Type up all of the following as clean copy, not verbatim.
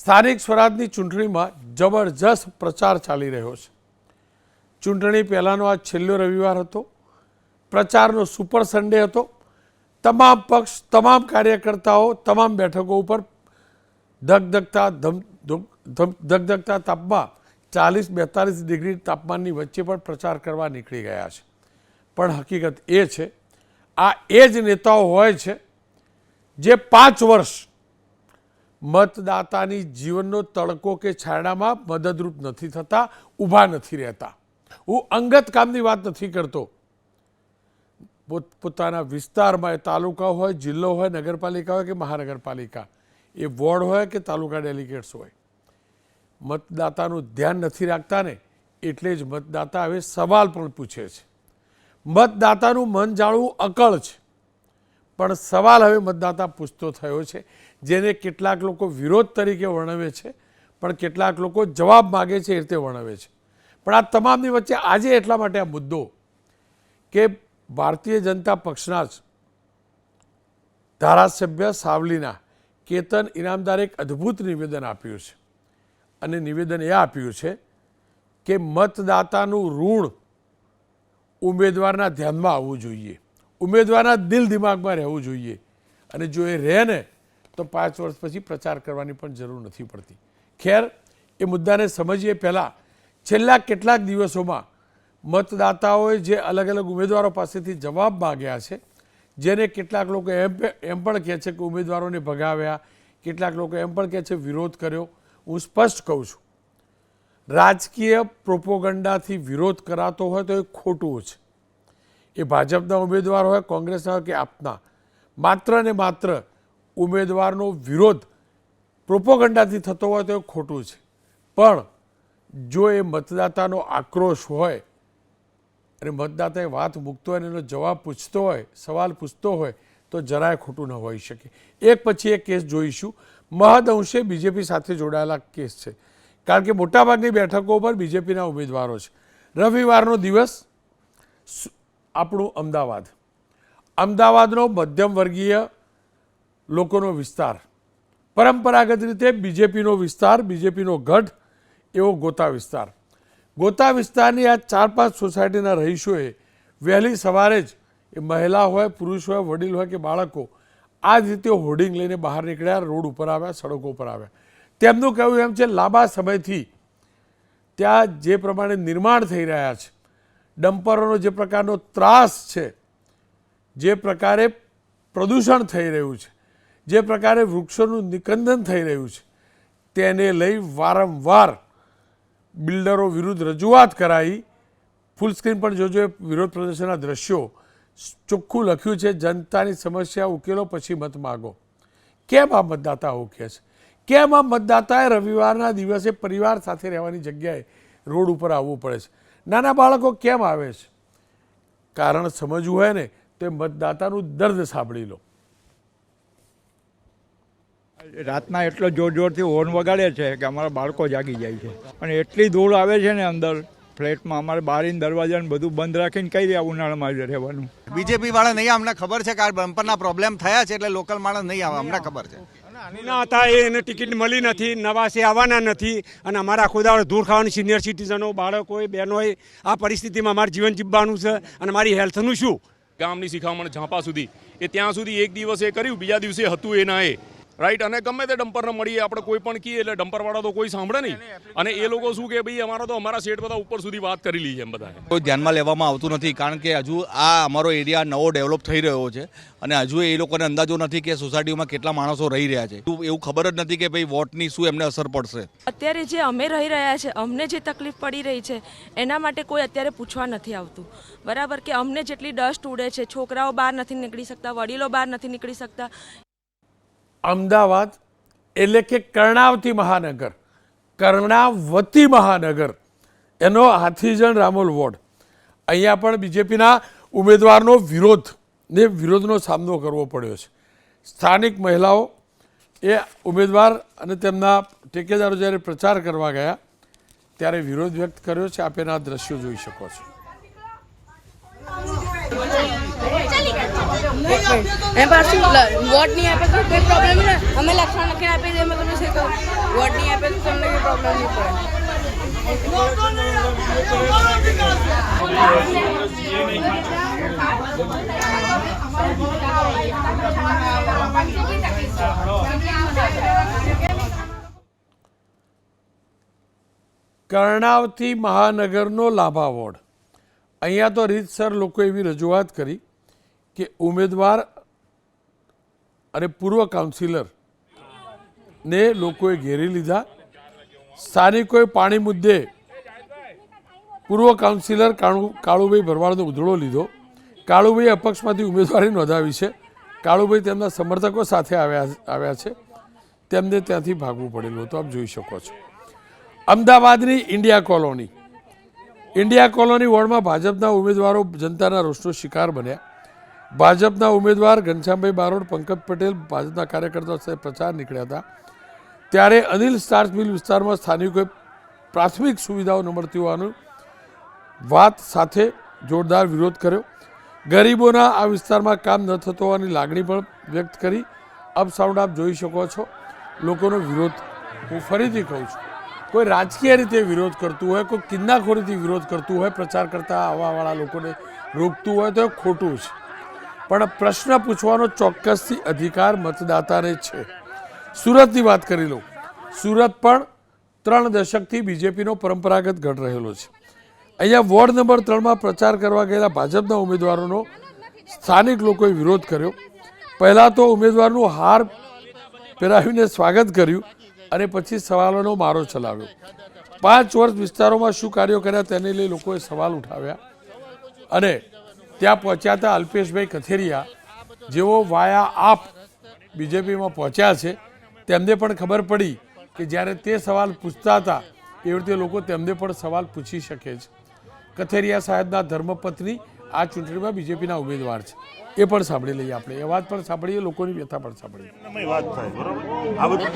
સ્થાનિક સ્વરાજની ચૂંટણીમાં જબરજસ્ત પ્રચાર ચાલી રહ્યો છે. ચૂંટણી પહેલાંનો આ છેલ્લો રવિવાર હતો. પ્રચારનો સુપર સન્ડે હતો. તમામ પક્ષ, તમામ કાર્યકર્તાઓ તમામ બેઠકો ઉપર ધગધગતા તાપમાં 40-42 ડિગ્રી તાપમાનની વચ્ચે પણ પ્રચાર કરવા નીકળી ગયા છે. પણ હકીકત એ છે, આ એ જ નેતાઓ હોય છે જે 5 વર્ષ મતદાતાની જીવનનો તડકો કે છાંયડામાં મદદરૂપ નથી થતા, ઊભા નથી રહેતા. હું અંગત કામની વાત નથી કરતો. પોતાના વિસ્તારમાં, એ તાલુકા હોય, જિલ્લો હોય, નગરપાલિકા હોય કે મહાનગરપાલિકા, એ વોર્ડ હોય કે તાલુકા ડેલિગેટ્સ હોય, મતદાતાનું ધ્યાન નથી રાખતા ને, એટલે જ મતદાતા હવે સવાલ પણ પૂછે છે. મતદાતાનું મન જાણવું અકળ છે, પણ સવાલ હવે મતદાતા પૂછતો થયો છે, જેને કેટલાક લોકો વિરોધ તરીકે વર્ણવે છે, પણ કેટલાક લોકો જવાબ માગે છે એ રીતે વર્ણવે છે. પણ આ તમામની વચ્ચે આજે એટલા માટે આ મુદ્દો કે ભારતીય જનતા પક્ષના જ ધારાસભ્ય સાવલીના કેતન ઇનામદારે એક અદ્ભુત નિવેદન આપ્યું છે. અને નિવેદન એ આપ્યું છે કે મતદાતાનું ઋણ ઉમેદવારના ધ્યાનમાં આવવું જોઈએ, ઉમેદવારના દિલ દિમાગમાં રહેવું જોઈએ. અને જો એ રહે ને તો 5 વર્ષ પછી પ્રચાર કરવાની પણ જરૂર નથી પડતી. ખેર, એ મુદ્દાને સમજીએ પહેલાં છેલ્લા કેટલાક દિવસોમાં મતદાતાઓએ જે અલગ અલગ ઉમેદવારો પાસેથી જવાબ માગ્યા છે, જેને કેટલાક લોકો એમ પણ કહે છે કે ઉમેદવારોને ભગાવ્યા, કેટલાક લોકો એમ પણ કહે છે વિરોધ કર્યો. હું સ્પષ્ટ કહું છું, રાજકીય પ્રોપોગંડાથી વિરોધ કરાતો હોય તો એ ખોટું છે. એ ભાજપના ઉમેદવાર હોય, કોંગ્રેસના હોય કે આપના, માત્ર ને માત્ર ઉમેદવારનો વિરોધ પ્રોપોગંડાથી થતો હોય તો એ ખોટું છે. પણ જો એ મતદાતાનો આક્રોશ હોય અને મતદાતાએ વાત મૂકતો હોય અને એનો જવાબ પૂછતો હોય, સવાલ પૂછતો હોય, તો જરાય ખોટું ન હોઈ શકે. એક પછી એક કેસ જોઈશું. મહદઅંશે બીજેપી સાથે જોડાયેલા કેસ છે, કારણ કે મોટાભાગની બેઠકો પર બીજેપીના ઉમેદવારો છે. રવિવારનો દિવસ, આપણું અમદાવાદનો મધ્યમ વર્ગીય લોકોનો વિસ્તાર, પરંપરાગત રીતે બીજેપીનો વિસ્તાર, બીજેપીનો ગઢ એવો ગોતા વિસ્તારની આ 4-5 સોસાયટીના રહીશોએ વહેલી સવારે જ, એ મહિલા હોય, પુરુષ હોય, વડીલ હોય કે બાળકો, આ જ રીતે હોર્ડિંગ લઈને બહાર નીકળ્યા, રોડ ઉપર આવ્યા, સડકો ઉપર આવ્યા. તેમનું કહેવું એમ છે, લાંબા સમયથી ત્યાં જે પ્રમાણે નિર્માણ થઈ રહ્યા છે, ડમ્પરોનો જે પ્રકારનો ત્રાસ છે, જે પ્રકારે પ્રદૂષણ થઈ રહ્યું છે, જે પ્રકારે વૃક્ષોનું નિકંદન થઈ રહ્યું છે, તેને લઈ વારંવાર બિલ્ડરો વિરુદ્ધ રજૂઆત કરાઈ. ફૂલ સ્ક્રીન પણ જોજો વિરોધ પ્રદર્શનના દ્રશ્યો. ચોખ્ખું લખ્યું છે, જનતાની સમસ્યા ઉકેલો પછી મત માગો. કેમ આ મતદાતા આવું કહે છે? કેમ આ મતદાતાએ રવિવારના દિવસે પરિવાર સાથે રહેવાની જગ્યાએ રોડ ઉપર આવવું પડે છે? નાના બાળકો કેમ આવે છે? કારણ સમજવું હોય ને તો એ મતદાતાનું દર્દ સાંભળી લો. રાતના એટલો જોરથી હોર્ન વગાડે છે કે અમારા બાળકો જાગી જાય છે. અને એટલી ધૂળ આવે છે ને અંદર ફ્લેટમાં, અમારે બારીને દરવાજાને બધું બંધ રાખીને કઈ રહ્યા ઉનાળામાં રહેવાનું. બીજેપી વાળા નહીં, અમને ખબર છે કે આ બમ્પરના પ્રોબ્લેમ થયા છે, એટલે લોકલ માણસ નહીં આવે, અમને ખબર છે. ના હતા એને ટિકિટ મળી નથી, નવા છે આવવાના નથી, અને અમારા ખુદાવડ દૂર ખાવાની સિનિયર સિટીઝનો, બાળકોએ, બહેનોએ આ પરિસ્થિતિમાં અમારે જીવન જીવવાનું છે, અને મારી હેલ્થનું શું? ગામની શિખામણ ઝાંપા સુધી એ ત્યાં સુધી એક દિવસે કર્યું, બીજા દિવસે હતું એ ના એ રાઈટ. અને ગમે તે ડમ્પરને મળીએ આપણે કોઈ પણ કહીએ એટલે ડમ્પરવાળા તો કોઈ સાંભળે નહીં. અને એ લોકો શું કે ભાઈ અમારા શેઠ બધા ઉપર સુધી વાત કરી લીધી. એમ બધા કોઈ ધ્યાનમાં લેવામાં આવતું નથી, કારણ કે હજુ આ અમારો એરિયા નવો ડેવલપ થઈ રહ્યો છે, અને હજુ એ લોકોને અંદાજો નથી કે સોસાયટીમાં કેટલા માણસો રહી રહ્યા છે. એવું ખબર જ નથી કે ભાઈ વોટની શું એમને અસર પડશે. અત્યારે જે અમે રહી રહ્યા છે, અમને જે તકલીફ પડી રહી છે, એના માટે કોઈ અત્યારે પૂછવા નથી આવતું. બરાબર કે અમને જેટલી ડસ્ટ ઉડે છે, છોકરાઓ બહાર નથી નીકળી શકતા, વડીલો બહાર નથી નીકળી શકતા. અમદાવાદ એટલે કે કર્ણાવતી મહાનગર, એનો હાથીજણ રામોલ વોર્ડ. અહીંયા પણ બીજેપીના ઉમેદવારનો વિરોધનો સામનો કરવો પડ્યો છે. સ્થાનિક મહિલાઓ એ ઉમેદવાર અને તેમના ટેકેદારો જ્યારે પ્રચાર કરવા ગયા ત્યારે વિરોધ વ્યક્ત કર્યો છે. આપ એના દ્રશ્યો જોઈ શકો છો. એમ પાછું વોટ નહીં આપે તો કોઈ પ્રોબ્લેમ નહીં. અમે લક્ષણ લખીને આપી દઈએ, અમે તમને શું કહું, વોટ નહીં આપે તો તમને કોઈ પ્રોબ્લેમ નહીં પડે. કર્ણાવતી મહાનગરનો લાભા વોર્ડ. અહીંયા તો રીતસર લોકો એવી રજૂઆત કરી કે ઉમેદવાર અને પૂર્વ કાઉન્સિલરને લોકોએ ઘેરી લીધા. સ્થાનિકોએ પાણી મુદ્દે પૂર્વ કાઉન્સિલર કાળુભાઈ ભરવાડનો ઉધડો લીધો. કાળુભાઈ અપક્ષમાંથી ઉમેદવારી નોંધાવી છે. કાળુભાઈ તેમના સમર્થકો સાથે આવ્યા છે. તેમને ત્યાંથી ભાગવું પડેલું હતું, આપ જોઈ શકો છો. અમદાવાદની ઇન્ડિયા કોલોની વોર્ડમાં ભાજપના ઉમેદવારો જનતાના રોષનો શિકાર બન્યા. ભાજપના ઉમેદવાર ઘનશ્યામભાઈ બારોટ, પંકજ પટેલ ભાજપના કાર્યકર્તાઓ સાથે પ્રચાર નીકળ્યા હતા. ત્યારે અનિલ સ્ટાર્ચ મિલ વિસ્તારમાં સ્થાનિકોએ પ્રાથમિક સુવિધાઓ ન મળતી હોવાની વાત સાથે જોરદાર વિરોધ કર્યો. ગરીબોના આ વિસ્તારમાં કામ ન થતું હોવાની લાગણી પણ વ્યક્ત કરી. અપ સાઉન્ડ આપ જોઈ શકો છો. લોકોનો વિરોધ હું ફરીથી કહું છું, કોઈ રાજકીય રીતે વિરોધ કરતું હોય, કોઈ કિન્નાખોરીથી વિરોધ કરતું હોય, પ્રચાર કરતા આવવાવાળા લોકોને રોકતું હોય તો એ ખોટું છે. પણ પ્રશ્ન પૂછવાનો ચોક્કસથી અધિકાર મતદાતાને છે. સુરતની વાત કરી લઉં. સુરત પણ 3 દશકથી બીજેપીનો પરંપરાગત ગઢ રહેલો છે. અહીંયા વોર્ડ નંબર 3માં પ્રચાર કરવા ગયેલા ભાજપના ઉમેદવારોનો સ્થાનિક લોકોએ વિરોધ કર્યો. પહેલાં તો ઉમેદવારનું હાર પહેરાવીને સ્વાગત કર્યું અને પછી સવાલોનો મારો ચલાવ્યો. 5 વર્ષ વિસ્તારોમાં શું કાર્યો કર્યા તેને લઈ લોકોએ સવાલ ઉઠાવ્યા. અને ત્યાં પહોંચ્યા હતા અલ્પેશભાઈ કથેરિયા, જેઓ વાયા આપ બીજેપીમાં પહોંચ્યા છે. તેમને પણ ખબર પડી કે જ્યારે તે સવાલ પૂછતા હતા એવી રીતે લોકો તેમને પણ સવાલ પૂછી શકે છે. કથેરિયા સાહેબના ધર્મપત્ની આ ચૂંટણીમાં બીજેપીના ઉમેદવાર છે. એ પણ સાંભળી લઈએ આપણે. એ વાત પણ સાંભળીએ, લોકોની વ્યથા પણ સાંભળીએ. વાત થાય બરોબર. આ બધું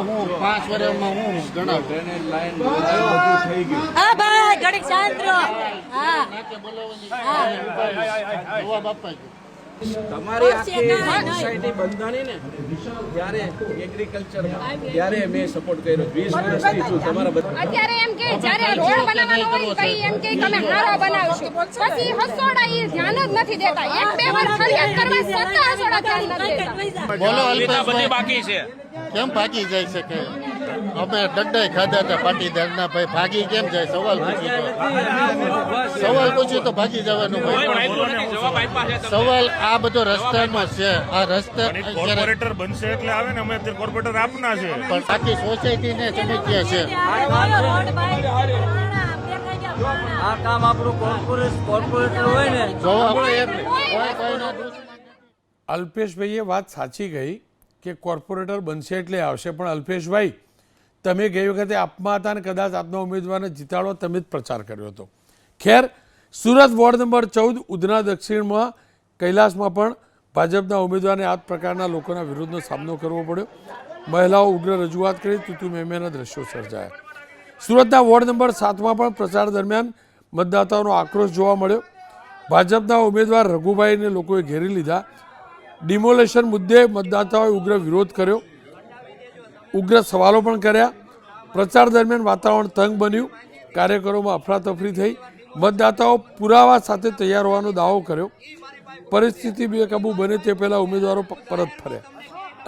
હું 5 વર્ષમાં હું ઘણા ડ્રેનેજ લાઈન થઈ ગયું. હા ભાઈ ઘડીક શાંત રહો. હા જવાબ આપવા તમારી આખી સોસાયટી બંધાણી ને ત્યારે એગ્રીકલ્ચરમાં ત્યારે મેં સપોર્ટ કર્યો 20 વર્ષથી છું તમારા બધા. અત્યારે એમ કે જ્યારે રોડ બનાવવાનો હોય કઈ એમ કે તમે હારો બનાવશો, પછી હસોડા ઈ ધ્યાન જ નથી દેતા. 1-2 વાર ફરિયાદ કરવા છતાં હસોડા ધ્યાન નથી દેતા. બોલો અલ્પેશભાઈ બાકી છે. કેમ ભાગી જાય છે કે અમે ડંડાઈ ખાધા હતા પાટીદારના ભાઈ, ભાગી કેમ જાય? સવાલ પૂછ્યું તો ભાગી જવાનું ભાઈ. સવાલ આ બધો રસ્તાનો છે. આ રસ્તા કોર્પોરેટર બનશે એટલે આવે ને, અમે અત્યારે કોર્પોરેટર આપના છે પણ બાકી સોસાયટીને સમસ્યા છે. આ કામ આપણું કોર્પોરેટર હોય ને અલ્પેશભાઈએ વાત સાચી કહી કે કોર્પોરેટર બનશે એટલે આવશે. પણ અલ્પેશભાઈ, તમે ગઈ વખતે આપમાં હતા અને કદાચ આપના ઉમેદવારને જીતાડો તમે જ પ્રચાર કર્યો હતો. ખેર, સુરત વોર્ડ નંબર 14 ઉધના દક્ષિણમાં કૈલાસમાં પણ ભાજપના ઉમેદવારને આ પ્રકારના લોકોના વિરોધનો સામનો કરવો પડ્યો. મહિલાઓ ઉગ્ર રજૂઆત કરી, તુતુ મેમેના દ્રશ્યો સર્જાયા. સુરતના વોર્ડ નંબર 7માં પણ પ્રચાર દરમિયાન મતદાતાઓનો આક્રોશ જોવા મળ્યો. ભાજપના ઉમેદવાર રઘુભાઈને લોકોએ ઘેરી લીધા. ડિમોલેશન મુદ્દે મતદાતાઓએ ઉગ્ર વિરોધ કર્યો, ઉગ્ર સવાલો પણ કર્યા. પ્રચાર દરમિયાન વાતાવરણ તંગ બન્યું. કાર્યકરોમાં અફરાતફરી થઈ. મતદાતાઓ પુરાવા સાથે તૈયાર હોવાનો દાવો કર્યો. પરિસ્થિતિ બેકાબૂ બને તે પહેલાં ઉમેદવારો પરત ફર્યા.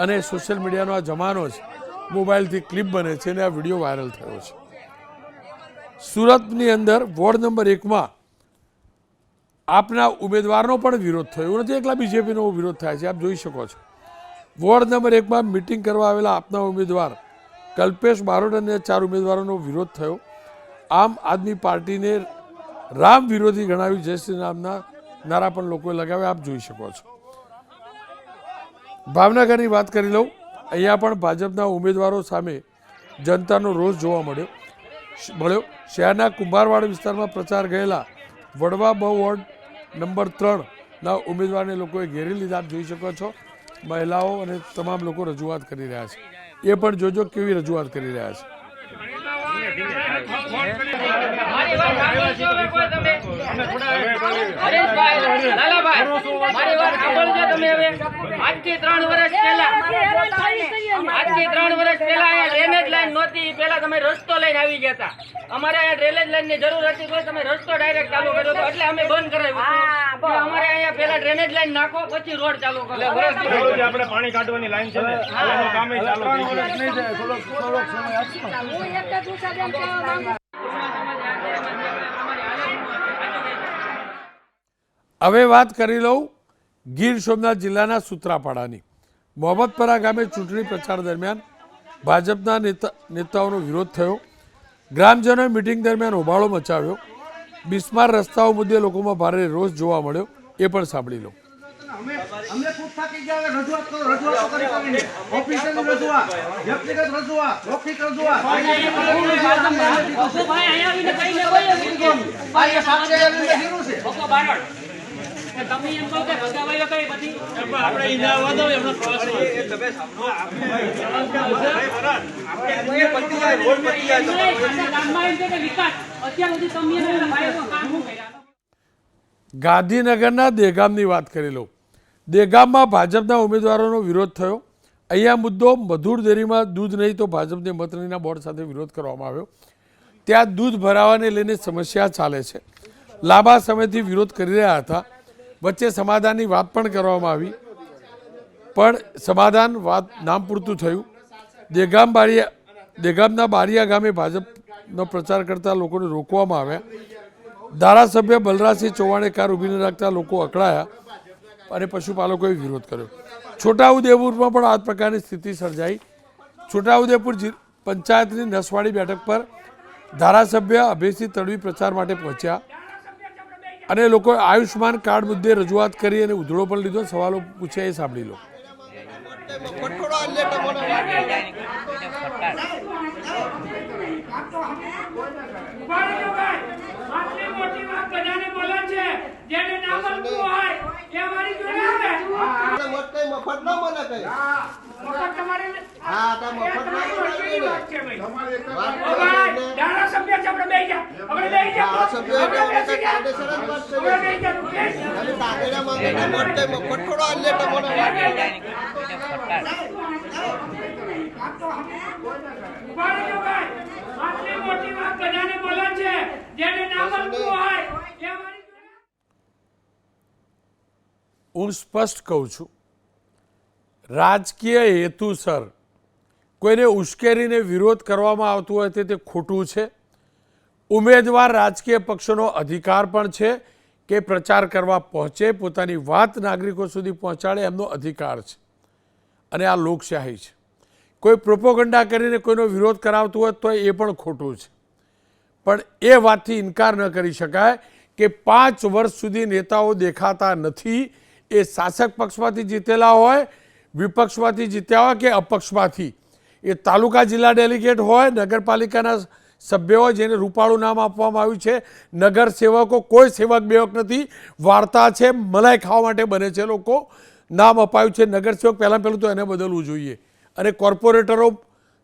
અને સોશિયલ મીડિયાનો આ જમાનો છે, મોબાઈલથી ક્લિપ બને છે અને આ વિડીયો વાયરલ થયો છે. સુરતની અંદર વોર્ડ નંબર 1માં આપના ઉમેદવારનો પણ વિરોધ થયો. એવું નથી એકલા બીજેપીનો વિરોધ થાય છે, આપ જોઈ શકો છો. વોર્ડ નંબર 1માં મિટિંગ કરવા આવેલા આપના ઉમેદવાર કલ્પેશ બારોટ અને 4 ઉમેદવારોનો વિરોધ થયો. આમ આદમી પાર્ટીને રામ વિરોધી ગણાવી જય શ્રી રામના નારા પણ લોકોએ લગાવ્યા, આપ જોઈ શકો છો. ભાવનગરની વાત કરી લઉં. અહીંયા પણ ભાજપના ઉમેદવારો સામે જનતાનો રોષ જોવા મળ્યો. શહેરના કુંભારવાડ વિસ્તારમાં પ્રચાર ગયેલા વડવા વોર્ડ નંબર 3ના ઉમેદવારને લોકોએ ઘેરી લીધા, આપ જોઈ શકો છો. મહિલાઓ અને તમામ લોકો રજૂઆત કરી રહ્યા છે. એ પણ જોજો કેવી રજૂઆત કરી રહ્યા છે. આજથી 3 વર્ષ પહેલા ડ્રેનેજ લાઈન નહોતી. પહેલા તમે રસ્તો લઈને આવી ગયા હતા. અમારે અહીંયા ડ્રેનેજ લાઈન ની જરૂર હતી તો તમે રસ્તો ડાયરેક્ટ ચાલુ કર્યો હતો એટલે અમે બંધ કરાવ્યું. અમારે અહીંયા પહેલા ડ્રેનેજ લાઈન નાખો પછી રોડ ચાલુ કરો. આપણે પાણી કાઢવાની લાઈન છે ને એનું કામ ચાલુ થઈ જાય. હું એક જ ઉસાબેન કહેવા માંગુ. હવે વાત કરી લઉં ગીર સોમનાથ જિલ્લાના સૂત્રાપાડાની. મોહમ્મદપરા ગામે ચૂંટણી પ્રચાર દરમિયાન ભાજપના નેતાઓનો વિરોધ થયો. ગ્રામજનોએ મિટિંગ દરમિયાન હોબાળો મચાવ્યો. બિસ્માર રસ્તાઓ મુદ્દે લોકોમાં ભારે રોષ જોવા મળ્યો. એ પણ સાંભળી લો. અમને ખૂબ થાકી ગયા. રજૂઆત કરો, રજૂઆતો કરીને ઓફિસની રજૂઆત, વ્યક્તિગત રજૂઆત, મૌખિક રજૂઆત. તમે એમ કહો કે ભગાવાયો કઈ બધી આપણે ઇનાવા દો એમનો ગાંધીનગરના દહેગામની વાત કરી લો. દહેગામમાં ભાજપના ઉમેદવારોનો વિરોધ થયો. અહીંયા મુદ્દો મધુર ડેરીમાં દૂધ નહીં તો ભાજપની મતનીના બોર્ડ સાથે વિરોધ કરવામાં આવ્યો. ત્યાં દૂધ ભરાવાને લઈને સમસ્યા ચાલે છે. લાંબા સમયથી વિરોધ કરી રહ્યા હતા. વચ્ચે સમાધાનની વાત પણ કરવામાં આવી પણ સમાધાન વાત નામ પૂરતું થયું. દહેગામના બારિયા ગામે ભાજપનો પ્રચાર કરતા લોકોને રોકવામાં આવ્યા. ધારાસભ્ય બલરાજસિંહ ચૌહાણે કાર ઊભી ન રાખતા લોકો અકળાયા અને પશુપાલકોએ વિરોધ કર્યો. છોટાઉદેપુરમાં પણ આ પ્રકારની સ્થિતિ સર્જાઈ. છોટાઉદેપુર પંચાયતની નસવાડી બેઠક પર ધારાસભ્ય અભયસિંહ તડવી પ્રચાર માટે પહોંચ્યા અને લોકોએ આયુષ્માન કાર્ડ મુદ્દે રજૂઆત કરી અને ઉધળો પણ લીધો. સવાલો પૂછ્યા એ સાંભળી લો. હું સ્પષ્ટ કહું છું, રાજકીય હેતુસર કોઈને ઉશ્કેરીને વિરોધ કરવામાં આવતું હોય તે ખોટું છે. ઉમેદવાર રાજકીય પક્ષોનો અધિકાર પણ છે કે પ્રચાર કરવા પહોંચે, પોતાની વાત નાગરિકો સુધી પહોંચાડે, એમનો અધિકાર છે અને આ લોકશાહી છે. કોઈ પ્રોપોગંડા કરીને કોઈનો વિરોધ કરાવતું હોય તો એ પણ ખોટું છે. પણ એ વાતથી ઇનકાર ન કરી શકાય કે 5 વર્ષ સુધી નેતાઓ દેખાતા નથી. એ શાસક પક્ષમાંથી જીતેલા હોય, વિપક્ષમાંથી જીત્યા હોય કે અપક્ષમાંથી, એ તાલુકા જિલ્લા ડેલિગેટ હોય, નગરપાલિકાના સભ્યો હોય જેને રૂપાળું નામ આપવામાં આવ્યું છે, નગર સેવકો, કોઈ સેવક બેવક નથી, વાર્તા છે, મલાઈ ખાવા માટે બને છે. લોકો નામ અપાયું છે નગર સેવક. પહેલું તો એને બદલવું જોઈએ. અને કોર્પોરેટરો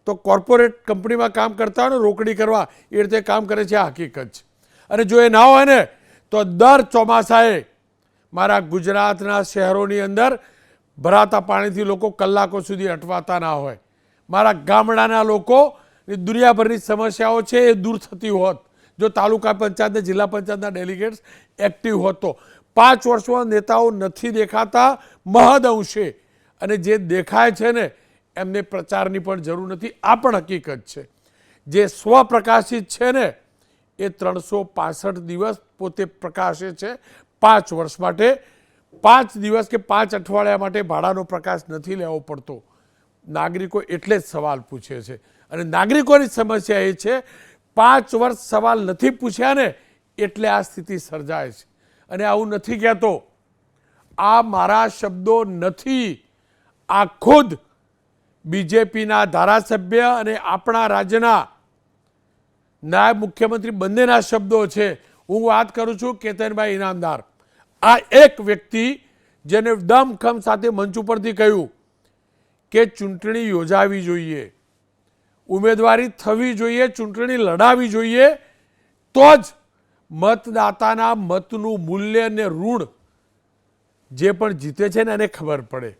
તો કોર્પોરેટ કંપનીમાં કામ કરતા હોય ને રોકડી કરવા, એ રીતે કામ કરે છે. આ હકીકત છે. અને જો એ ના હોય ને તો દર ચોમાસાએ મારા ગુજરાતના શહેરોની અંદર ભરાતા પાણીથી લોકો કલાકો સુધી અટવાતા ના હોય. મારા ગામડાના લોકો દુનિયાભરની સમસ્યાઓ છે એ દૂર થતી હોત જો તાલુકા પંચાયત, જિલ્લા પંચાયતના ડેલિગેટ્સ એક્ટિવ હોત તો. 5 વર્ષમાં નેતાઓ નથી દેખાતા મહદ અંશે, અને જે દેખાય છે ને એમને પ્રચારની પણ જરૂર નથી. આ પણ હકીકત છે. જે સ્વપ્રકાશિત છે ને એ 365 દિવસ પોતે પ્રકાશે છે 5 વર્ષ માટે. 5 દિવસ કે 5 અઠવાડિયા માટે ભાડાનો પ્રકાશ નથી લેવો પડતો. નાગરિકો એટલે જ સવાલ પૂછે છે. અને નાગરિકોની સમસ્યા એ છે 5 વર્ષ સવાલ નથી પૂછ્યા ને એટલે આ સ્થિતિ સર્જાય છે. અને આવું નથી કહેતો, આ મારા શબ્દો નથી, આ ખુદ બીજેપીના ધારાસભ્ય અને આપણા રાજ્યના નાયબ મુખ્યમંત્રી બંનેના શબ્દો છે. હું વાત કરું છું કેતનભાઈ ઇનામદાર. આ એક વ્યક્તિ જેને દમખમ સાથે મંચ ઉપરથી કહ્યું કે ચૂંટણી યોજાવી જોઈએ, ઉમેદવારી થવી જોઈએ, ચૂંટણી લડાવી જોઈએ, તો જ મતદાતાના મતનું મૂલ્ય અને ઋણ જે પણ જીતે છે ને એને ખબર પડે.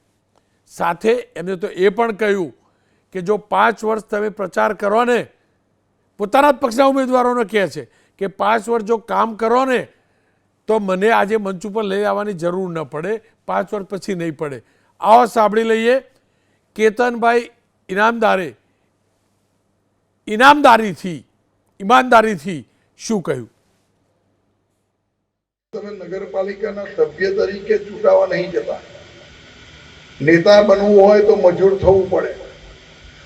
સાથે એમને તો એ પણ કહ્યું કે જો 5 વર્ષ તમે પ્રચાર કરો ને, પોતાના જ પક્ષના ઉમેદવારોને કહે છે કે 5 વર્ષ જો કામ કરો ને તો મને આજે મંચ ઉપર લઈ આવવાની જરૂર ન પડે, 5 વર્ષ પછી નહીં પડે. આવો સાંભળી લઈએ કેતનભાઈ ઇનામદારે ઈમાનદારીથી શું કહ્યું. તમે નગરપાલિકાના સભ્ય તરીકે ચૂંટાવા નહીં જતા. નેતા બનવું હોય તો મજૂર થવું પડે,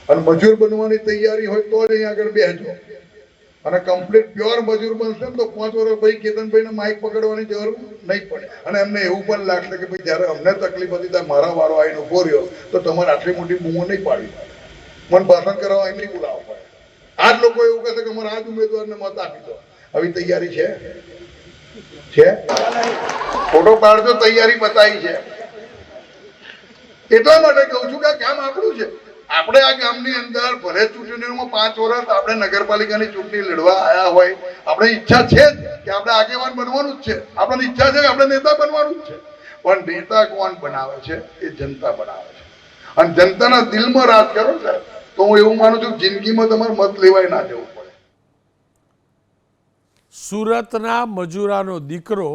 અને મજૂર બનવાની તૈયારી હોય તો જ અહીંયા આગળ બેસજો. અને કમ્પ્લીટ પ્યોર મજૂર બનશે તો 5 વર્ષ ભાઈ કેતનભાઈને માઇક પકડવાની જરૂર નહીં પડે. અને એમને એવું પણ લાગશે કે ભાઈ જ્યારે અમને તકલીફ હતી ત્યારે મારા વારો આવીને ઉભો રહ્યો તો તમારે આટલી મોટી બૂમો નહીં પાડવી પડે, મને ભાષણ કરવા અહીં નહીં બોલાવવા પડે. આ જ લોકો એવું કહેશે કે અમારે આ જ ઉમેદવારને મત આપી દો. આવી તૈયારી છે? ફોટો પાડજો, તૈયારી બતાવી છે. એટલા માટે કહું છું કે આ કામ આપણું છે. આપણે આ ગામની અંદર ભલે ચૂંટણીઓમાં 5 વર્ષ આપણે નગરપાલિકાની ચૂંટણી લડવા આવ્યા હોય, આપણે ઈચ્છા છે જ કે આપણે આગેવાન બનવાનું જ છે, આપણને ઈચ્છા છે કે આપણે નેતા બનવાનું જ છે. પણ નેતા કોણ બનાવે છે? એ જનતા બનાવે છે. અને જનતાના દિલમાં રાજ કરો સાહેબ, તો હું એવું માનું છું જિંદગીમાં તમારે મત લેવાય ના જવું પડે. સુરતના મજૂરાનો દીકરો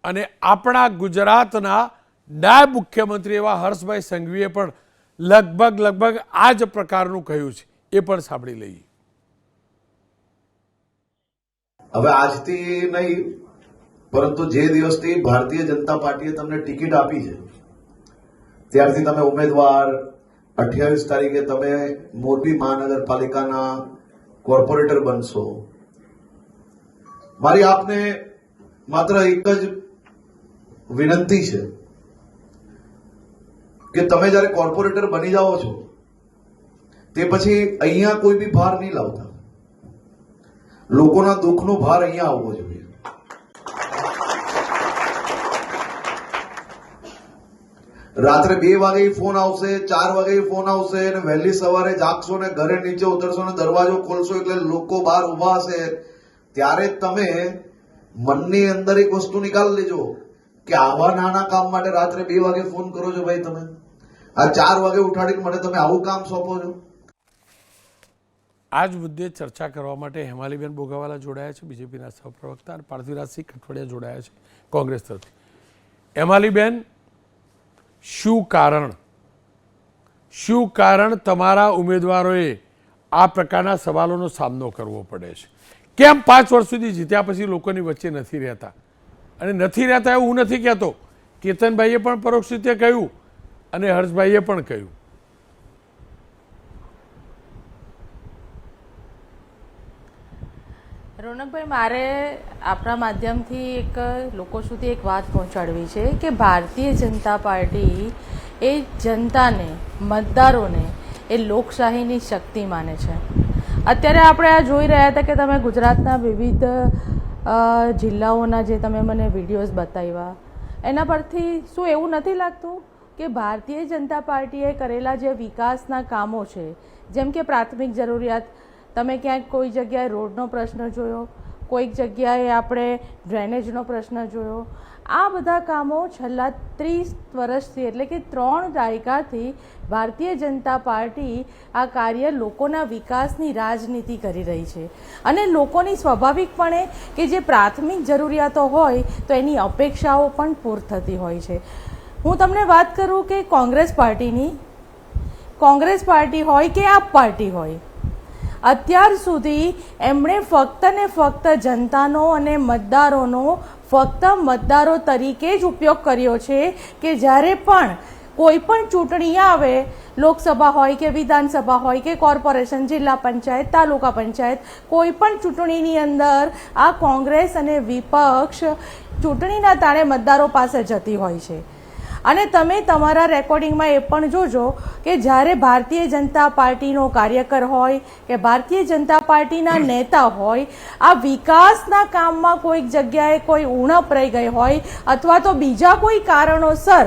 અને આપણા ગુજરાતના નાયબ મુખ્યમંત્રી એવા હર્ષભાઈ સંઘવીએ પણ લગભગ આ જ પ્રકારનું કહ્યું છે. એ પણ સાંભળી લઈએ. હવે આજથી નહીં, પરંતુ જે દિવસથી ભારતીય જનતા પાર્ટીએ તમને ટિકિટ આપી છે ત્યારથી તમે ઉમેદવાર, 28 તારીખે તમે મોરબી મહાનગરપાલિકાના કોર્પોરેટર બનશો. મારી આપને માત્ર એક જ વિનંતી છે કે તમે જ્યારે કોર્પોરેટર બની જાઓ છો તે પછી અહીંયા કોઈ બી ભાર નહીં લાવતા. લોકોના દુઃખનો ભાર અહીંયા આવવો જોઈએ. રાત્રે 2 વાગે ફોન આવશે, 4 વાગે ફોન આવશે, અને વહેલી સવારે જાગશો ને ઘરે નીચે ઉતરશો ને દરવાજો ખોલશો એટલે લોકો બહાર ઉભા હશે. ત્યારે તમે મનની અંદર એક વસ્તુ નિકાલ લેજો કે આવા નાના કામ માટે રાત્રે 2 વાગે ફોન કરો છો ભાઈ તમે. આ 4 વાગે ઉઠાડીને મને તમે આવું કામ સોંપો છો. આ જ મુદ્દે ચર્ચા કરવા માટે હેમાલીબેન બોગાવાલા જોડાયા છે, બીજેપીના સહપ્રવક્તા, અને પાર્થિવરાજસિંહ કઠોડિયા જોડાયા છે કોંગ્રેસ તરફથી. હેમાલીબેન, શું કારણ તમારા ઉમેદવારોએ આ પ્રકારના સવાલોનો સામનો કરવો પડે છે? કેમ 5 વર્ષ સુધી જીત્યા પછી લોકોની વચ્ચે નથી રહેતા? અને નથી રહેતા એવું હું નથી કહેતો, કેતનભાઈએ પણ પરોક્ષ રીતે કહ્યું અને હર્ષભાઈએ પણ કહ્યું. રોનકભાઈ, મારે આપણા માધ્યમથી એક લોકો સુધી એક વાત પહોંચાડવી છે કે ભારતીય જનતા પાર્ટી એ જનતાને, મતદારોને એ લોકશાહીની શક્તિ માને છે. અત્યારે આપણે આ જોઈ રહ્યા હતા કે તમે ગુજરાતના વિવિધ જિલ્લાઓના જે તમે મને વિડીયોઝ બતાવ્યા એના પરથી શું એવું નથી લાગતું કે ભારતીય જનતા પાર્ટીએ કરેલા જે વિકાસના કામો છે, જેમ કે પ્રાથમિક જરૂરિયાત, તમે ક્યાંક કોઈ જગ્યાએ રોડનો પ્રશ્ન જોયો, કોઈક જગ્યાએ આપણે ડ્રેનેજનો પ્રશ્ન જોયો, આ બધા કામો છેલ્લા 30 વર્ષથી એટલે કે 3 દાયકાથી ભારતીય જનતા પાર્ટી આ કાર્ય લોકોના વિકાસની રાજનીતિ કરી રહી છે. અને લોકોની સ્વાભાવિકપણે કે જે પ્રાથમિક જરૂરિયાતો હોય તો એની અપેક્ષાઓ પણ પૂર્ણ થતી હોય છે. હું તમને વાત કરું કે કોંગ્રેસ પાર્ટી હોય કે આપ પાર્ટી હોય, અત્યાર સુધી એમણે ફક્ત ને ફક્ત જનતાનો અને મતદારોનો ફક્ત મતદારો તરીકે જ ઉપયોગ કર્યો છે કે જ્યારે પણ કોઈ પણ ચૂંટણી આવે, લોકસભા હોય કે વિધાનસભા હોય કે કોર્પોરેશન, જિલ્લા પંચાયત, તાલુકા પંચાયત, કોઈ પણ ચૂંટણીની અંદર આ કોંગ્રેસ અને વિપક્ષ ચૂંટણીના તાણે મતદારો પાસે જતી હોય છે. અને તમે તમારા રેકોર્ડિંગમાં એ પણ જોજો કે જ્યારે ભારતીય જનતા પાર્ટીનો કાર્યકર હોય કે ભારતીય જનતા પાર્ટીના નેતા હોય, આ વિકાસના કામમાં કોઈક જગ્યાએ કોઈ ઉણપ રહી ગઈ હોય અથવા તો બીજા કોઈ કારણોસર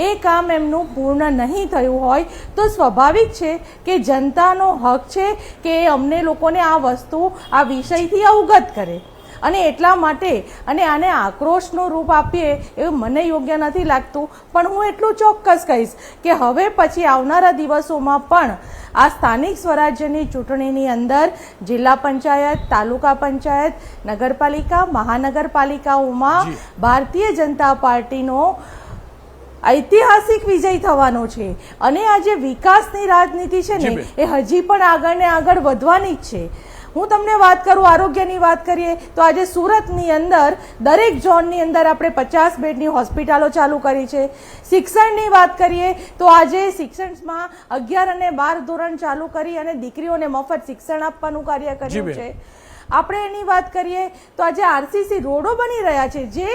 એ કામ એમનું પૂર્ણ નહીં થયું હોય તો સ્વાભાવિક છે કે જનતાનો હક છે કે અમને લોકોને આ વસ્તુ, આ વિષયથી અવગત કરે. અને એટલા માટે અને આને આક્રોશનું રૂપ આપીએ એવું મને યોગ્ય નથી લાગતું. પણ હું એટલું ચોક્કસ કહીશ કે હવે પછી આવનારા દિવસોમાં પણ આ સ્થાનિક સ્વરાજ્યની ચૂંટણીની અંદર જિલ્લા પંચાયત, તાલુકા પંચાયત, નગરપાલિકા, મહાનગરપાલિકાઓમાં ભારતીય જનતા પાર્ટીનો ઐતિહાસિક વિજય થવાનો છે. અને આ જે વિકાસની રાજનીતિ છે ને એ હજી પણ આગળ ને આગળ વધવાની જ છે. હું તમને વાત કરું, આરોગ્યની વાત કરીએ તો આજે સુરતની અંદર દરેક ઝોનની અંદર આપણે 50 બેડની હોસ્પિટલો ચાલુ કરી છે. શિક્ષણની વાત કરીએ તો આજે શિક્ષણમાં 11 અને 12 ધોરણ ચાલુ કરી અને દીકરીઓને મફત શિક્ષણ આપવાનું કાર્ય કર્યું છે. આપણે એની વાત કરીએ તો આજે આરસીસી રોડો બની રહ્યા છે, જે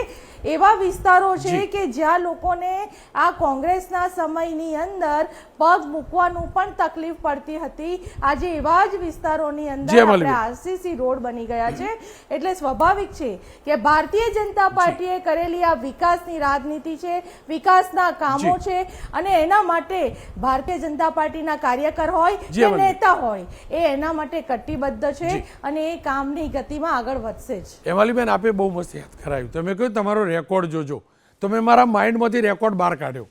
એવા વિસ્તારો છે કે જ્યાં લોકોને આ કોંગ્રેસના સમયની અંદર પગ મૂકવાનું પણ તકલીફ પડતી હતી. આજે એવા જ વિસ્તારોની અંદર આપણે આરસીસી રોડ બની ગયા છે. એટલે સ્વાભાવિક છે કે ભારતીય જનતા પાર્ટીએ કરેલી આ વિકાસની રાજનીતિ છે, વિકાસના કામો છે, અને એના માટે ભારતીય જનતા પાર્ટીના કાર્યકર હોય કે નેતા હોય એ એના માટે કટિબદ્ધ છે અને એ કામની ગતિમાં આગળ વધશે જ. હેમાલીબેન, આપે બહુ મસ્ત યાદ કરાવ્યું. તમે કહ્યું તમારો રેકોર્ડ જોજો, તો મેં મારા માઇન્ડમાંથી રેકોર્ડ બહાર કાઢ્યો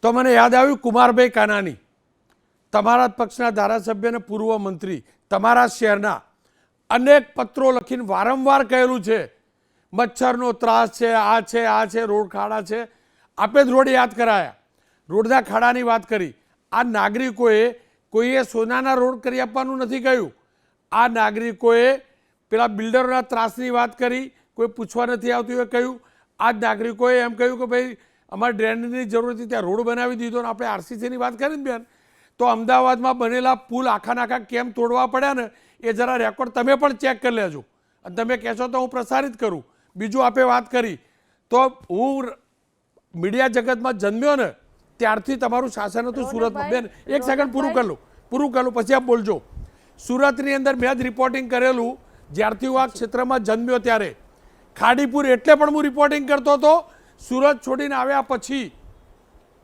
તો મને યાદ આવ્યું કુમારભાઈ કાનાની, તમારા પક્ષના ધારાસભ્ય અને પૂર્વ મંત્રી, તમારા શહેરના અનેક પત્રો લખીને વારંવાર કહેલું છે મચ્છરનો ત્રાસ છે, આ છે, આ છે, રોડ ખાડા છે. આપે જ રોડ યાદ કરાયા, રોડના ખાડાની વાત કરી. આ નાગરિકોએ કોઈએ સોનાના રોડ કરી આપવાનું નથી કહ્યું. આ નાગરિકોએ પેલા બિલ્ડરોના ત્રાસની વાત કરી, કોઈ પૂછવા નથી આવતું એ કહ્યું. આ જ નાગરિકોએ એમ કહ્યું કે ભાઈ અમારે ડ્રેનેજની જરૂર હતી, ત્યાં રોડ બનાવી દીધો. ને આપણે આરસીસીની વાત કરી ને બેન, તો અમદાવાદમાં બનેલા પુલ આખા કેમ તોડવા પડ્યા ને એ જરા રેકોર્ડ તમે પણ ચેક કરી લેજો. અને તમે કહેશો તો હું પ્રસારિત કરું. બીજું આપે વાત કરી તો હું મીડિયા જગતમાં જન્મ્યો ને ત્યારથી તમારું શાસન હતું સુરતમાં. બેન એક સેકન્ડ પૂરું કરી લઉં પછી આપ બોલજો. સુરતની અંદર મેં જ રિપોર્ટિંગ કરેલું જ્યારથી હું આ ક્ષેત્રમાં જન્મ્યો ત્યારે. ખાડીપુર એટલે પણ હું રિપોર્ટિંગ કરતો હતો. સુરત છોડીને આવ્યા પછી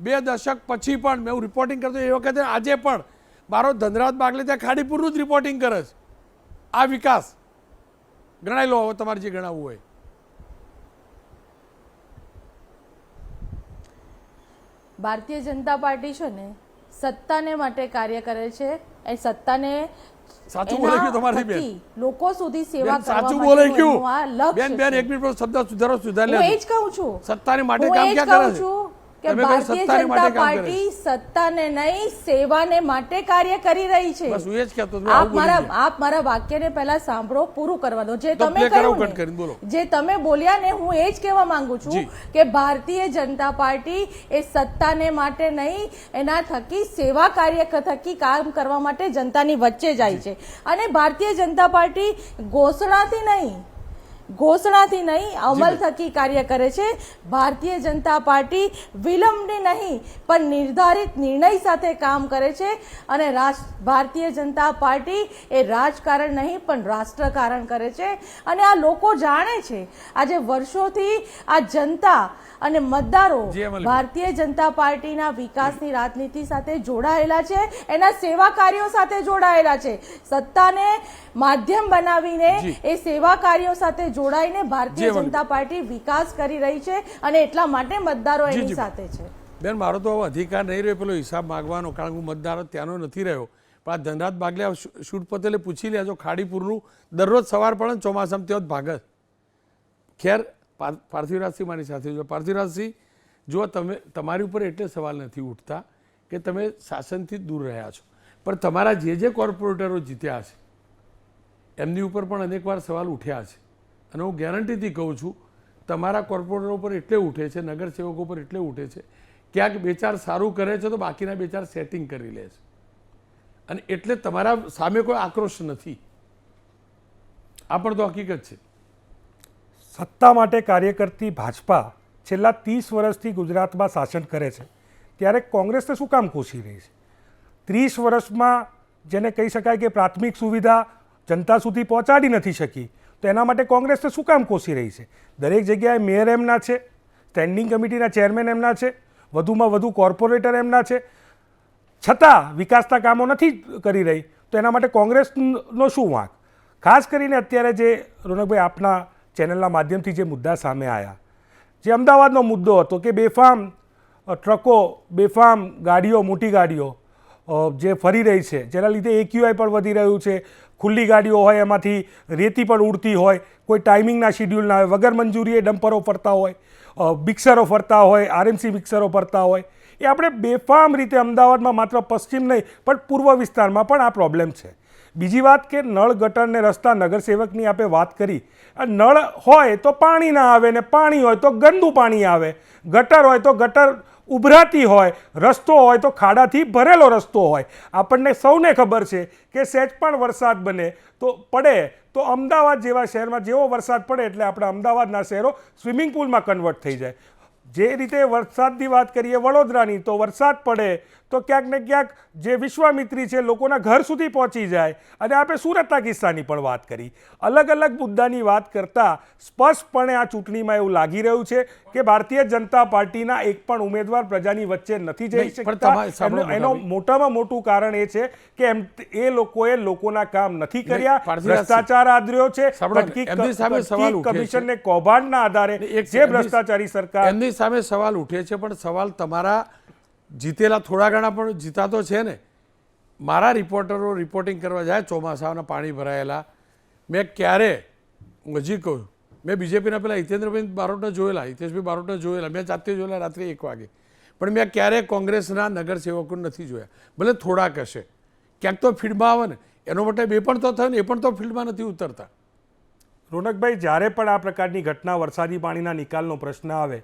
2 દશક પછી પણ મેં રિપોર્ટિંગ કરતો. એ વખતે આજે પણ મારો ધનરાજ બાગલે ત્યાં ખાડીપુરનું જ રિપોર્ટિંગ કરે છે. આ વિકાસ ગણાઈ લો હવે તમારે જે ગણાવવું હોય. ભારતીય જનતા પાર્ટી છે ને સત્તાને માટે કાર્ય કરે છે. એ સત્તાને સાચું બોલે ગયું તમારી બેન, લોકો સુધી સેવા કરવા સાચું બોલે ગયું બેન. બેન એક મિનિટ શબ્દ સુધારી લે. હું એ જ કહું છું, સત્તાની માટે કામ ક્યાં કરે છે કે ભારતીય જનતા પાર્ટી સત્તાને નહીં સેવાને માટે કાર્ય કરી રહી છે. બસ હું એ જ કહેતો હતો. આપ મારા વાક્યને પહેલા સાંભળો, પૂરું કરવા દો. જે તમે કહ્યું, જે તમે બોલ્યા ને, હું એ જ કહેવા માંગુ છું કે ભારતીય જનતા પાર્ટી એ સત્તાને માટે નહીં, એના થકી સેવા કાર્ય થકી કામ કરવા માટે જનતાની વચ્ચે જાય છે. અને ભારતીય જનતા પાર્ટી ઘોષણાથી નહીં અમલ થકી કાર્ય કરે છે. ભારતીય જનતા પાર્ટી વિલંબની નહીં પણ નિર્ધારિત નિર્ણય સાથે કામ કરે છે. અને ભારતીય જનતા પાર્ટી એ રાજકારણ નહીં પણ રાષ્ટ્રકારણ કરે છે. અને આ લોકો જાણે છે. આજે વર્ષોથી આ જનતા અને મતદારો ભારતીય જનતા પાર્ટીના વિકાસની રાજનીતિ સાથે જોડાયેલા છે, એના સેવા કાર્યો સાથે જોડાયેલા છે. સત્તાને માધ્યમ બનાવીને એ સેવા કાર્યો સાથે જોડાઈને ભારતીય જનતા પાર્ટી વિકાસ કરી રહી છે અને એટલા માટે મતદારો એની સાથે છે. બેન મારો તો અધિકાર નહીં રહ્યો પેલો હિસાબ માંગવાનો, કારણ કે હું મતદાર ત્યાંનો નથી રહ્યો. પણ આ ધનરાજ બાગલે શૂટ પટેલે પૂછી લેજો ખાડીપુરનું દરરોજ સવાર પડે ચોમાસામાં ત્યાં જ ભાગત. ખેર પાર્થિવરાજસિંહ મારી સાથે જો. પાર્થિવરાજસિંહ, જો તમારી ઉપર એટલે સવાલ નથી ઉઠતા કે તમે શાસનથી દૂર રહ્યા છો, પણ તમારા જે કોર્પોરેટરો જીત્યા છે એમની ઉપર પણ અનેકવાર સવાલ ઉઠ્યા છે. અને હું ગેરંટીથી કહું છું તમારા કોર્પોરેટરો પર એટલે ઉઠે છે, નગરસેવકો પર એટલે ઉઠે છે, ક્યાંક 2-4 સારું કરે છે તો બાકીના 2-4 સેટિંગ કરી લે છે. અને એટલે તમારા સામે કોઈ આક્રોશ નથી. આ પણ તો હકીકત છે. સત્તા માટે કાર્ય કરતી ભાજપા છેલ્લા 30 વર્ષથી ગુજરાતમાં શાસન કરે છે, ત્યારે કોંગ્રેસને શું કામ કોસી રહી છે? 30 વર્ષમાં જેને કહી શકાય કે પ્રાથમિક સુવિધા જનતા સુધી પહોંચાડી નથી શકી, તો એના માટે કોંગ્રેસને શું કામ કોસી રહી છે? દરેક જગ્યાએ મેયર એમના છે, સ્ટેન્ડિંગ કમિટીના ચેરમેન એમના છે, વધુમાં વધુ કોર્પોરેટર એમના છે, છતાં વિકાસના કામો નથી કરી રહી, તો એના માટે કોંગ્રેસનો શું વાંક? ખાસ કરીને અત્યારે જે રોનકભાઈ આપના ચેનલના માધ્યમથી જે મુદ્દા સામે આવ્યા, જે અમદાવાદનો મુદ્દો હતો કે બેફામ ટ્રકો, બેફામ ગાડીઓ, મોટી ગાડીઓ જે ફરી રહી છે, જેના લીધે AQI પણ વધી રહ્યું છે. ખુલ્લી ગાડીઓ હોય એમાંથી રેતી પણ ઉડતી હોય, કોઈ ટાઈમિંગના શિડ્યુલ ના હોય, વગર મંજૂરીએ ડમ્પરો ફરતા હોય, મિક્સરો ફરતા હોય, RMC મિક્સરો ફરતા હોય. એ આપણે બેફામ રીતે અમદાવાદમાં માત્ર પશ્ચિમ નહીં પણ પૂર્વ વિસ્તારમાં પણ આ પ્રોબ્લેમ છે. બીજી વાત કે નળ ગટરને રસ્તા, નગરસેવકની આપણે વાત કરી, નળ હોય તો પાણી ના આવે ને પાણી હોય તો ગંદુ પાણી આવે, ગટર હોય તો ગટર ઉભરાતી હોય, રસ્તો હોય તો ખાડાથી ભરેલો રસ્તો હોય. આપણને સૌને ખબર છે કે સહેજ પણ વરસાદ પડે તો અમદાવાદ જેવા શહેરમાં જેવો વરસાદ પડે એટલે આપણા અમદાવાદના શહેરો સ્વિમિંગ પુલમાં કન્વર્ટ થઈ જાય. જે રીતે વરસાદની વાત કરીએ વડોદરાની, તો વરસાદ પડે તો ક્યાંક ને ક્યાંક જે વિશ્વામિત્રી છે લોકોના ઘર સુધી પહોંચી જાય. અને આપણે સુરતના કિસ્સાની પણ વાત કરી. અલગ અલગ મુદ્દાની વાત કરતાં સ્પષ્ટપણે આ ચૂંટણીમાં એવું લાગી રહ્યું છે કે ભારતીય જનતા પાર્ટીના એક પણ ઉમેદવાર પ્રજાની વચ્ચે નથી જઈ શકતા. એનો મોટામાં મોટું કારણ એ છે કે એ લોકોએ લોકોના કામ નથી કર્યા, ભ્રષ્ટાચાર આદર્યો છે, કમિશનને કૌભાંડના આધારે જે ભ્રષ્ટાચારી સરકાર, એમની સામે સવાલ ઉઠે છે. પણ સવાલ તમારા જીતેલા થોડા ઘણા પણ જીતા તો છે ને. મારા રિપોર્ટરો રિપોર્ટિંગ કરવા જાય ચોમાસાના પાણી ભરાયેલા, મેં ક્યારે, હું હજી કહું, મેં બીજેપીના પેલા હિતેન્દ્રભાઈ બારોટને જોયેલા, હિતેશભાઈ બારોટને જોયેલા, મેં જાતે જોયેલા રાત્રે 1 વાગે. પણ મેં ક્યારેય કોંગ્રેસના નગરસેવકોને નથી જોયા. ભલે થોડાક હશે, ક્યાંક તો ફીલ્ડમાં આવે ને, એનો મતલબ એ પણ તો થયો ને, એ પણ તો ફિલ્ડમાં નથી ઉતરતા. રોનકભાઈ, જ્યારે પણ આ પ્રકારની ઘટના, વરસાદી પાણીના નિકાલનો પ્રશ્ન આવે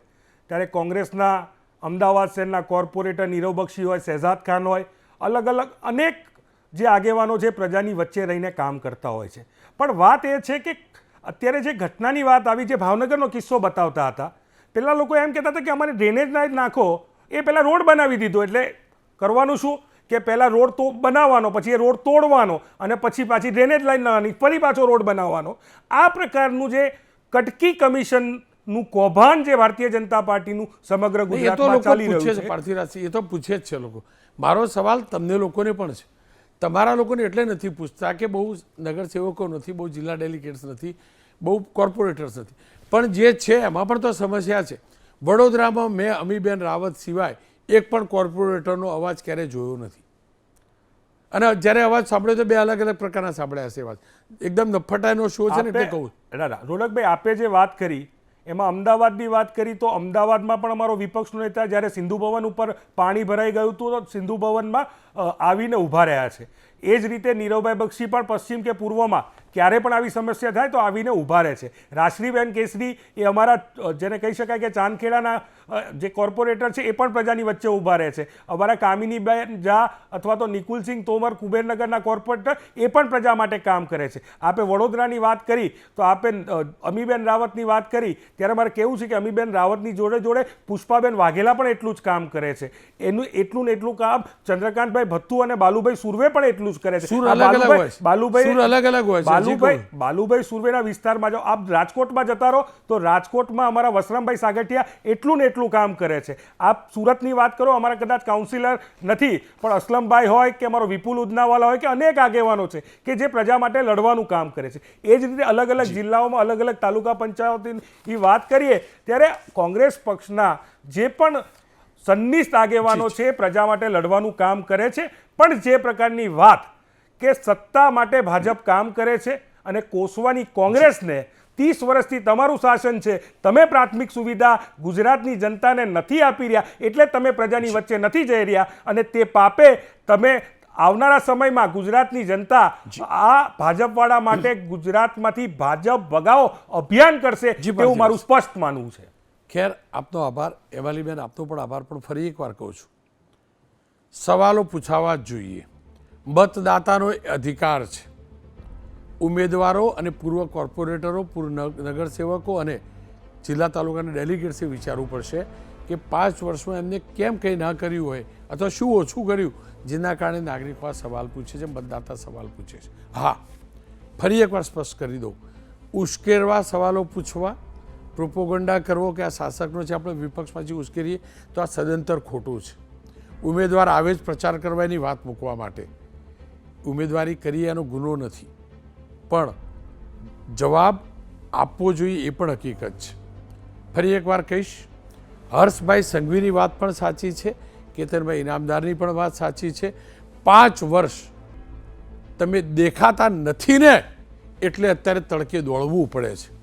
ત્યારે કોંગ્રેસના અમદાવાદ શહેરના કોર્પોરેટર નીરવ બક્ષી હોય, શહેજાદ ખાન હોય, અલગ અલગ અનેક જે આગેવાનો છે પ્રજાની વચ્ચે રહીને કામ કરતા હોય છે. પણ વાત એ છે કે અત્યારે જે ઘટનાની વાત આવી, જે ભાવનગરનો કિસ્સો બતાવતા હતા, પહેલાં લોકો એમ કહેતા હતા કે અમારે ડ્રેનેજ લાઇન નાખો, એ પહેલાં રોડ બનાવી દીધો. એટલે કરવાનું શું કે પહેલાં રોડ તો બનાવવાનો, પછી એ રોડ તોડવાનો અને પછી પાછી ડ્રેનેજ લાઇન લાવવાની, ફરી પાછો રોડ બનાવવાનો. આ પ્રકારનું જે કટકી કમિશનનું કૌભાંડ જે ભારતીય જનતા પાર્ટીનું સમગ્ર ગુજરાતમાં ચાલી રહ્યું છે, પાર્થિવરાજસિંહ, એ તો પૂછે જ છે લોકો. મારો સવાલ તમને લોકોને પણ છે. તમારા લોકોને એટલે નથી પૂછતા કે બહુ નગરસેવકો નથી, બહુ જિલ્લા ડેલિગેટ્સ નથી, બહુ કોર્પોરેટર્સ નથી, પણ જે છે એમાં પણ તો સમસ્યા છે. વડોદરામાં મેં અમીબેન રાવત સિવાય એક પણ કોર્પોરેટરનો અવાજ ક્યારેય જોયો નથી. અને જ્યારે અવાજ સાંભળ્યો તો 2 અલગ અલગ પ્રકારના સાંભળ્યા હશે અવાજ. એકદમ નફટાઈનો શો છે ને એટલે કહું. રોનકભાઈ, આપે જે વાત કરી એમાં અમદાવાદની વાત કરી, તો અમદાવાદમાં પણ અમારો વિપક્ષનો નેતા જ્યારે સિંધુ ભવન ઉપર પાણી ભરાઈ ગયું હતું તો સિંધુ ભવનમાં આવીને ઊભા રહ્યા છે. એ જ રીતે નીરવભાઈ બક્ષી પણ પશ્ચિમ કે પૂર્વમાં ક્યારે પણ આવી સમસ્યા થાય તો આવીને ઊભા રહે છે. રાશ્રીબેન કેસરી એ અમારા જેને કહી શકાય કે ચાંદખેડાના જે કોર્પોરેટર છે એ પણ પ્રજાની વચ્ચે ઊભા રહે છે. અમારા કામિનીબેન ઝા અથવા તો નિકુલસિંહ તોમર કુબેરનગરના કોર્પોરેટર એ પણ પ્રજા માટે કામ કરે છે. આપે વડોદરાની વાત કરી તો આપે અમીબેન રાવતની વાત કરી, ત્યારે મારે કહેવું છે કે અમીબેન રાવતની જોડે જોડે પુષ્પાબેન વાઘેલા પણ એટલું જ કામ કરે છે. એનું એટલું કામ ચંદ્રકાંતભાઈ ભથ્થુ અને બાલુભાઈ સુરવે પણ એટલું જ કરે છે. બાલુભાઈ સુરવેના વિસ્તારમાં જો આપ રાજકોટમાં જતા રહો તો રાજકોટમાં અમારા વસરામભાઈ સાગઠિયા એટલું ને એટલું કામ કરે છે. આપ સુરતની વાત કરો, અમારા કદાચ કાઉન્સિલર નથી પણ અસલમભાઈ હોય કે અમારો વિપુલ ઉદનાવાલા હોય કે અનેક આગેવાનો છે કે જે પ્રજા માટે લડવાનું કામ કરે છે. એ જ રીતે અલગ અલગ જિલ્લાઓમાં અલગ અલગ તાલુકા પંચાયતની વાત કરીએ ત્યારે કોંગ્રેસ પક્ષના જે પણ સન્નિષ્ઠ આગેવાનો છે પ્રજા માટે લડવાનું કામ કરે છે. પણ જે પ્રકારની વાત કે સત્તા માટે ભાજપ કામ કરે છે અને કોસવાની કોંગ્રેસને 30 વર્ષથી તમારું શાસન છે, તમે પ્રાથમિક સુવિધા ગુજરાતની જનતાને નથી આપી રહ્યા, એટલે તમે પ્રજાની વચ્ચે નથી જઈ રહ્યા અને તે પાપે તમે આવનારા સમયમાં ગુજરાતની જનતા આ ભાજપવાળા માટે ગુજરાતમાંથી ભાજપ ભગાવો અભિયાન કરશે તેવું મારું સ્પષ્ટ માનવું છે. ખેર, આપનો આભાર. એવાલીબેન, આપનો પણ આભાર. પણ ફરી એકવાર કહું છું, સવાલો પૂછાવા જ જોઈએ. મતદાતાનો અધિકાર છે. ઉમેદવારો અને પૂર્વ કોર્પોરેટરો, પૂર્વ નગરસેવકો અને જિલ્લા તાલુકાના ડેલિગેટ્સે વિચારવું પડશે કે 5 વર્ષમાં એમને કેમ કંઈ ના કર્યું હોય અથવા શું ઓછું કર્યું જેના કારણે નાગરિકો આ સવાલ પૂછે છે, મતદાતા સવાલ પૂછે છે. હા, ફરી એકવાર સ્પષ્ટ કરી દઉં, ઉશ્કેરવા સવાલો પૂછવા, પ્રોપોગંડા કરવો કે આ શાસકનો છે આપણે વિપક્ષમાંથી ઉશ્કેરીએ તો આ સદંતર ખોટું છે. ઉમેદવાર આવે જ પ્રચાર કરવાની વાત મૂકવા માટે. ઉમેદવારી કરી એનો ગુનો નથી, પણ જવાબ આપવો જોઈએ એ પણ હકીકત છે. ફરી એકવાર કહીશ, હર્ષભાઈ સંઘવીની વાત પણ સાચી છે, કેતનભાઈ ઇનામદારની પણ વાત સાચી છે. 5 વર્ષ તમે દેખાતા નથી ને એટલે અત્યારે તડકે દોડવું પડે છે.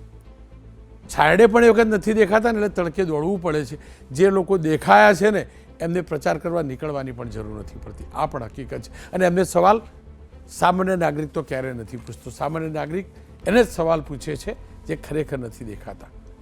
છાયડે પણ એ વખત નથી દેખાતા ને એટલે તડકે દોડવું પડે છે. જે લોકો દેખાયા છે ને એમને પ્રચાર કરવા નીકળવાની પણ જરૂર નથી પડતી. આ પણ હકીકત છે. અને એમને સવાલ સામાન્ય નાગરિક તો ક્યારેય નથી પૂછતો. સામાન્ય નાગરિક એને જ સવાલ પૂછે છે જે ખરેખર નથી દેખાતા.